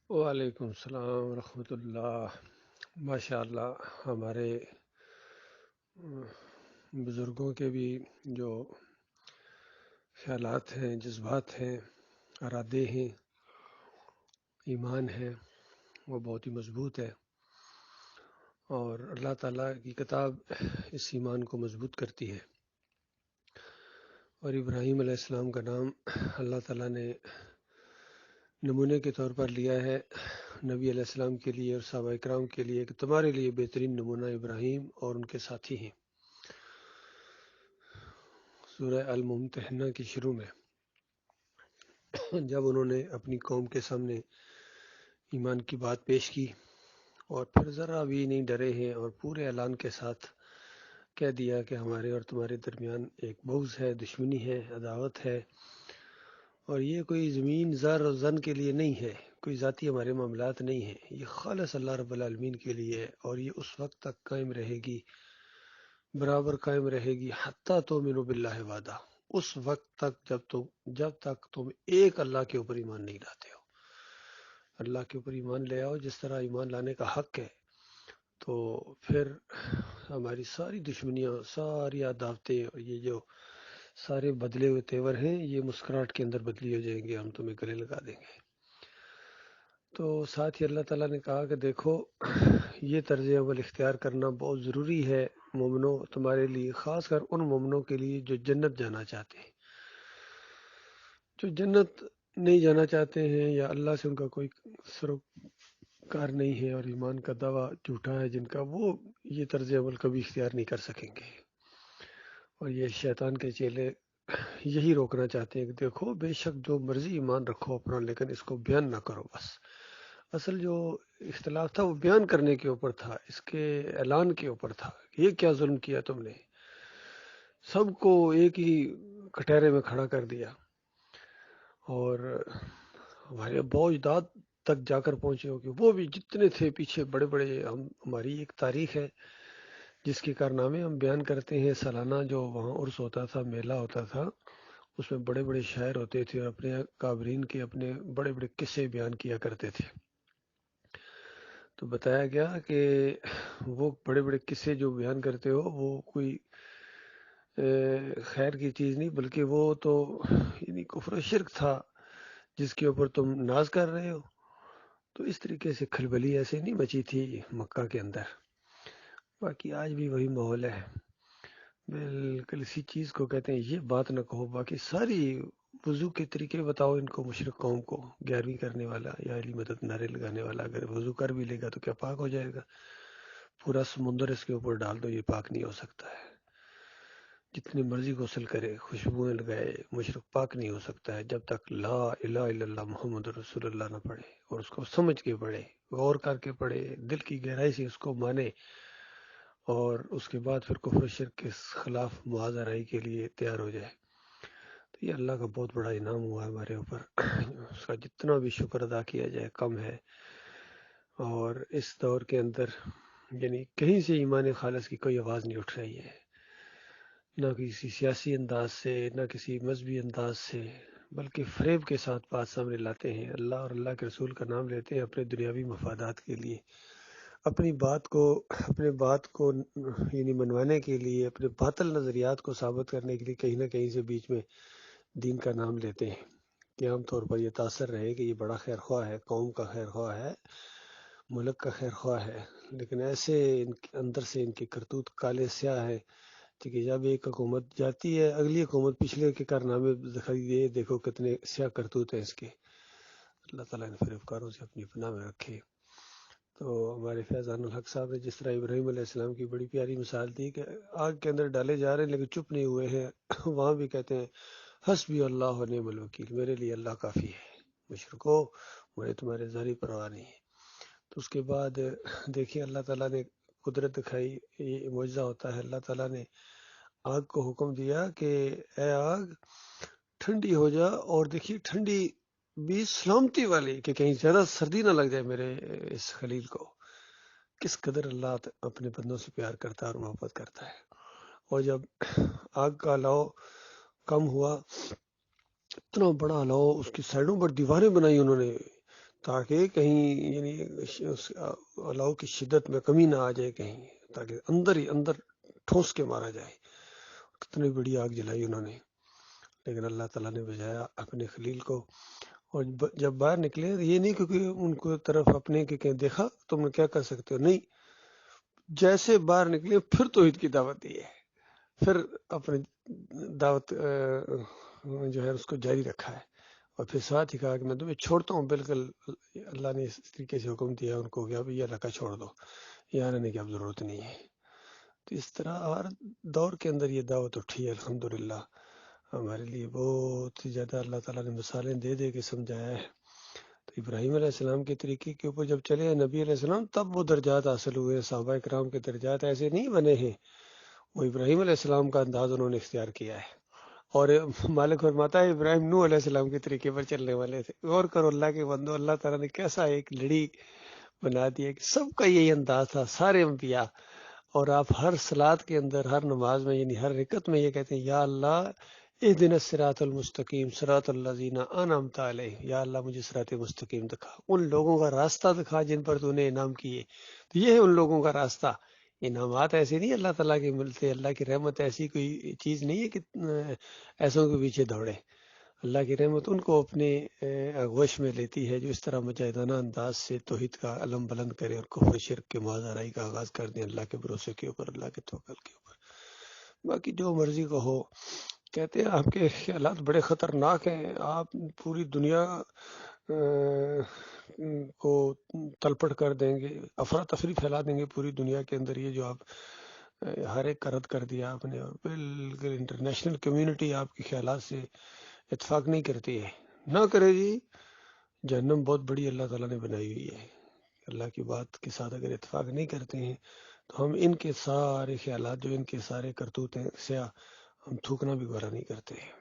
وعلیکم السلام ورحمۃ اللہ۔ ماشاء اللہ، ہمارے بزرگوں کے بھی جو خیالات ہیں، جذبات ہیں، ارادے ہیں، ایمان ہے، وہ بہت ہی مضبوط ہے، اور اللہ تعالیٰ کی کتاب اس ایمان کو مضبوط کرتی ہے۔ اور ابراہیم علیہ السلام کا نام اللہ تعالیٰ نے نمونے کے طور پر لیا ہے نبی علیہ السلام کے لیے اور صحابہ اکرام کے لیے، کہ تمہارے لیے بہترین نمونہ ابراہیم اور ان کے ساتھی ہیں۔ سورہ الممتحنہ کی شروع میں جب انہوں نے اپنی قوم کے سامنے ایمان کی بات پیش کی اور پھر ذرا بھی نہیں ڈرے ہیں اور پورے اعلان کے ساتھ کہہ دیا کہ ہمارے اور تمہارے درمیان ایک بغض ہے، دشمنی ہے، عداوت ہے، اور یہ کوئی زمین زر اور زن کے لیے نہیں ہے، کوئی ذاتی ہمارے معاملات نہیں ہیں، یہ خالص اللہ رب العالمین کے لیے ہے، اور یہ اس وقت تک قائم رہے گی، برابر قائم رہے گی، حتیٰ تؤمنوا باللہ وحدہ، اس وقت تک جب تک تم ایک اللہ کے اوپر ایمان نہیں لاتے ہو۔ اللہ کے اوپر ایمان لے آؤ جس طرح ایمان لانے کا حق ہے، تو پھر ہماری ساری دشمنیاں، ساری عداوتیں اور یہ جو سارے بدلے ہوئے تیور ہیں، یہ مسکراہٹ کے اندر بدلی ہو جائیں گے، ہم تمہیں گلے لگا دیں گے۔ تو ساتھ ہی اللہ تعالیٰ نے کہا کہ دیکھو، یہ طرز عمل اختیار کرنا بہت ضروری ہے مومنوں، تمہارے لیے، خاص کر ان مومنوں کے لیے جو جنت جانا چاہتے ہیں۔ جو جنت نہیں جانا چاہتے ہیں یا اللہ سے ان کا کوئی سروکار نہیں ہے اور ایمان کا دعویٰ جھوٹا ہے جن کا، وہ یہ طرز عمل کبھی اختیار نہیں کر سکیں گے۔ اور یہ شیطان کے چیلے یہی روکنا چاہتے ہیں کہ دیکھو، بے شک جو مرضی ایمان رکھو اپنا، لیکن اس کو بیان نہ کرو بس۔ اصل جو اختلاف تھا وہ بیان کرنے کے اوپر تھا، اس کے اعلان کے اوپر تھا۔ یہ کیا ظلم کیا تم نے، سب کو ایک ہی کٹہرے میں کھڑا کر دیا، اور ہمارے اباء و اجداد تک جا کر پہنچے ہو کہ وہ بھی جتنے تھے پیچھے بڑے بڑے، ہماری ایک تاریخ ہے جس کے کارنامے ہم بیان کرتے ہیں۔ سالانہ جو وہاں عرس ہوتا تھا، میلہ ہوتا تھا، اس میں بڑے بڑے شاعر ہوتے تھے اور اپنے کابرین کے اپنے بڑے بڑے قصے بیان کیا کرتے تھے۔ تو بتایا گیا کہ وہ بڑے بڑے قصے جو بیان کرتے ہو، وہ کوئی خیر کی چیز نہیں، بلکہ وہ تو یعنی کفر و شرک تھا جس کے اوپر تم ناز کر رہے ہو۔ تو اس طریقے سے کھلبلی ایسے نہیں مچی تھی مکہ کے اندر۔ باقی آج بھی وہی ماحول ہے، بالکل اسی چیز کو کہتے ہیں یہ بات نہ کہو، باقی ساری وضو کے طریقے بتاؤ ان کو، مشرک قوم کو، 11ویں کرنے والا یا علی مدد نعرے لگانے والا اگر وضو کر بھی لے گا تو کیا پاک ہو جائے گا؟ پورا سمندر اس کے اوپر ڈال دو، یہ پاک نہیں ہو سکتا ہے۔ جتنی مرضی غسل کرے، خوشبوئیں لگائے، مشرک پاک نہیں ہو سکتا ہے جب تک لا الہ الا اللہ محمد رسول اللہ نہ پڑھے، اور اس کو سمجھ کے پڑھے، غور کر کے پڑھے، دل کی گہرائی سے اس کو مانے، اور اس کے بعد پھر کفر و شرک کے خلاف معاذ رائی کے لیے تیار ہو جائے۔ تو یہ اللہ کا بہت بڑا انعام ہوا ہے ہمارے اوپر، اس کا جتنا بھی شکر ادا کیا جائے کم ہے۔ اور اس دور کے اندر یعنی کہیں سے ایمان خالص کی کوئی آواز نہیں اٹھ رہی ہے، نہ کسی سیاسی انداز سے، نہ کسی مذہبی انداز سے، بلکہ فریب کے ساتھ بات سامنے لاتے ہیں، اللہ اور اللہ کے رسول کا نام لیتے ہیں اپنے دنیاوی مفادات کے لیے، اپنے بات کو یعنی منوانے کے لیے، اپنے باطل نظریات کو ثابت کرنے کے لیے کہیں نہ کہیں سے بیچ میں دین کا نام لیتے ہیں، کہ عام طور پر یہ تاثر رہے کہ یہ بڑا خیر خواہ ہے، قوم کا خیر خواہ ہے، ملک کا خیر خواہ ہے، لیکن ایسے ان کے اندر سے ان کی کرتوت کالے سیاہ ہے کہ جب ایک حکومت جاتی ہے، اگلی حکومت پچھلے کے کارنامے دکھائی دے، دیکھو کتنے سیاہ کرتوت ہیں اس کے۔ اللہ تعالیٰ نے فریبکاروں سے اپنی پناہ میں رکھے۔ تو ہمارے فیضان الحق صاحب نے جس طرح ابراہیم علیہ السلام کی بڑی پیاری مثال دی کہ آگ کے اندر ڈالے جا رہے ہیں لیکن چپ نہیں ہوئے ہیں، وہاں بھی کہتے ہیں حسبی اللہ و نعم الوکیل، میرے لیے اللہ کافی ہے، مشرکو مجھے تمہارے ذری پرواہ نہیں ہے۔ تو اس کے بعد دیکھیے اللہ تعالیٰ نے قدرت دکھائی، یہ معجزہ ہوتا ہے۔ اللہ تعالیٰ نے آگ کو حکم دیا کہ اے آگ ٹھنڈی ہو جا، اور دیکھیے ٹھنڈی بھی سلامتی والی، کہ کہیں زیادہ سردی نہ لگ جائے میرے اس خلیل کو۔ کس قدر اللہ اپنے بندوں سے پیار کرتا ہے اور محبت کرتا ہے۔ اور جب آگ کا الاؤ کم ہوا، اتنا بڑا الاؤ، اس کی سائڈوں پر دیواریں بنائی انہوں نے، تاکہ کہیں یعنی اس الاؤ کی شدت میں کمی نہ آ جائے کہیں، تاکہ اندر ہی اندر ٹھونس کے مارا جائے۔ کتنی بڑی آگ جلائی انہوں نے، لیکن اللہ تعالیٰ نے بجایا اپنے خلیل کو۔ اور جب باہر نکلے، یہ نہیں کیونکہ ان کو طرف اپنے کہ دیکھا تم کیا کر سکتے ہو، نہیں، جیسے باہر نکلے پھر توحید کی دعوت دی ہے، پھر اپنی دعوت جو ہے اس کو جاری رکھا ہے، اور پھر ساتھ ہی کہا کہ میں تمہیں چھوڑتا ہوں بالکل۔ اللہ نے اس طریقے سے حکم دیا ان کو کہ اب یہ علاقہ چھوڑ دو، یہاں رہنے کی اب ضرورت نہیں ہے۔ تو اس طرح ہر دور کے اندر یہ دعوت اٹھی ہے، الحمدللہ ہمارے لیے بہت ہی زیادہ اللہ تعالیٰ نے مثالیں دے دے کے سمجھایا ہے۔ تو ابراہیم علیہ السلام کے طریقے کے اوپر جب چلے نبی علیہ السلام، تب وہ درجات حاصل ہوئے۔ صحابہ کرام کے درجات ایسے نہیں بنے ہیں، وہ ابراہیم علیہ السلام کا انداز انہوں نے اختیار کیا ہے۔ اور مالک فرماتا ہے ابراہیم نوح علیہ السلام کے طریقے پر چلنے والے تھے۔ غور کرو اللہ کے بندو، اللہ تعالیٰ نے کیسا ایک لڑی بنا دیا کہ سب کا یہی انداز تھا، سارے انبیاء۔ اور آپ ہر صلات کے اندر، ہر نماز میں، یعنی ہر رکعت میں یہ کہتے ہیں، یا اللہ اہدنا الصراط المستقیم صراط الذین انعمت علیہم، یا اللہ مجھے صراط مستقیم دکھا، ان لوگوں کا راستہ دکھا جن پر تو نے انعام کیے۔ تو یہ ہے ان لوگوں کا راستہ۔ انعامات ایسے نہیں اللہ تعالیٰ کے ملتے، اللہ کی رحمت ایسی کوئی چیز نہیں ہے کہ ایسوں کے پیچھے دوڑے۔ اللہ کی رحمت ان کو اپنے آغوش میں لیتی ہے جو اس طرح مجاہدانہ انداز سے توحید کا علم بلند کرے اور کفر شرک کے معاذ کا آغاز کر دیں، اللہ کے بھروسے کے اوپر، اللہ کے توکل کے اوپر۔ باقی جو مرضی کو ہو، کہتے ہیں آپ کے خیالات بڑے خطرناک ہیں، آپ پوری دنیا کو تلپٹ کر دیں گے، افراتفری پھیلا دیں گے پوری دنیا کے اندر۔ یہ جو آپ ہر ایک کا رد کر دیا آپ نے، اور بالکل انٹرنیشنل کمیونٹی آپ کے خیالات سے اتفاق نہیں کرتی ہے، نہ کرے جی۔ جہنم بہت بڑی اللہ تعالیٰ نے بنائی ہوئی ہے، اللہ کی بات کے ساتھ اگر اتفاق نہیں کرتے ہیں تو ہم ان کے سارے خیالات، جو ان کے سارے کرتوت ہیں، سے ہم تھوکنا بھی گوارا نہیں کرتے ہیں۔